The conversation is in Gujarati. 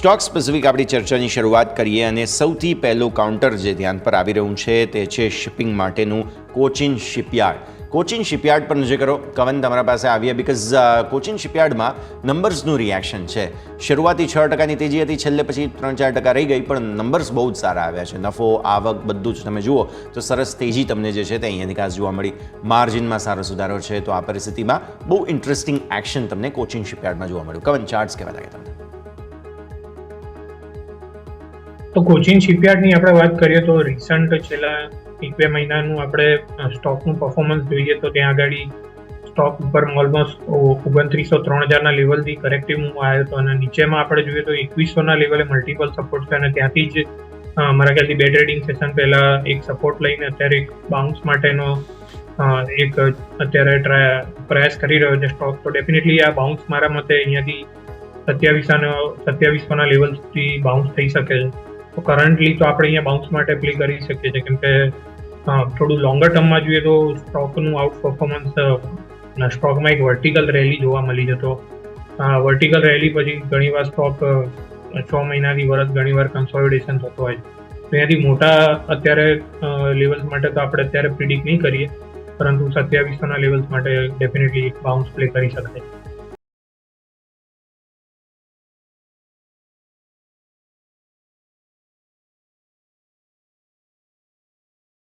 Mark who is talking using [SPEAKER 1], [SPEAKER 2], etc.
[SPEAKER 1] સ્ટોક સ્પેસિફિક આપણી ચર્ચાની શરૂઆત કરીએ અને સૌથી પહેલું કાઉન્ટર જે ધ્યાન પર આવી રહ્યું છે તે છે શિપિંગ માટેનું કોચિન શિપયાર્ડ. કોચિન શિપયાર્ડ પર નજર કરો. કવન, તમારા પાસે આવીએ બિકોઝ કોચિન શિપયાર્ડમાં નંબર્સનું રિએક્શન છે. શરૂઆતી 6% તેજી હતી, છેલ્લે પછી 3-4% રહી ગઈ, પણ નંબર્સ બહુ જ સારા આવ્યા છે. નફો, આવક બધું જ તમે જુઓ તો સરસ તેજી તમને જે છે તે અહીંયાની ખાસ જોવા મળી. માર્જિનમાં સારો સુધારો છે. તો આ પરિસ્થિતિમાં બહુ ઇન્ટરેસ્ટિંગ એક્શન તમને કોચિન શિપયાર્ડમાં જોવા મળ્યું. કવન, ચાર્ટ્સ કેવા લાગે તમને?
[SPEAKER 2] તો કોચિન શિપયાર્ડની આપણે વાત કરીએ તો રિસન્ટ છેલ્લા 1-2 મહિનાનું આપણે સ્ટોકનું પરફોર્મન્સ જોઈએ તો ત્યાં આગળ સ્ટોક ઉપર ઓલમોસ્ટ 2903,000ના લેવલથી કરેક્ટિવ મૂવ આવ્યો હતો અને નીચેમાં આપણે જોઈએ તો 2100ના લેવલે મલ્ટિપલ સપોર્ટ છે અને ત્યાંથી જ મારા ખ્યાલથી બે ટ્રેડિંગ સેશન પહેલાં એક સપોર્ટ લઈને અત્યારે એક બાઉન્સ માટેનો એક અત્યારે પ્રયાસ કરી રહ્યો છે સ્ટોક. તો ડેફિનેટલી આ બાઉન્સ મારા મતે અહીંયાથી 2700ના લેવલ સુધી બાઉન્સ થઈ શકે છે. તો કરન્ટલી તો આપણે અહીંયા બાઉન્સ માટે પ્લે કરી શકીએ છીએ, કેમ કે થોડું લોંગર ટર્મમાં જોઈએ તો સ્ટોકનું આઉટ પરફોર્મન્સ સ્ટોકમાં એક વર્ટિકલ રેલી જોવા મળી છે. તો વર્ટિકલ રેલી પછી ઘણીવાર સ્ટોક 6 મહિનાથી વર્ષ ઘણીવાર કન્સોલિડેશન થતો હોય છે. તો અહીંયાથી મોટા અત્યારે લેવલ્સ માટે તો આપણે અત્યારે પ્રિડિક્ટ નહીં કરીએ, પરંતુ 2700ના લેવલ્સ માટે ડેફિનેટલી એક બાઉન્સ પ્લે કરી શકાય.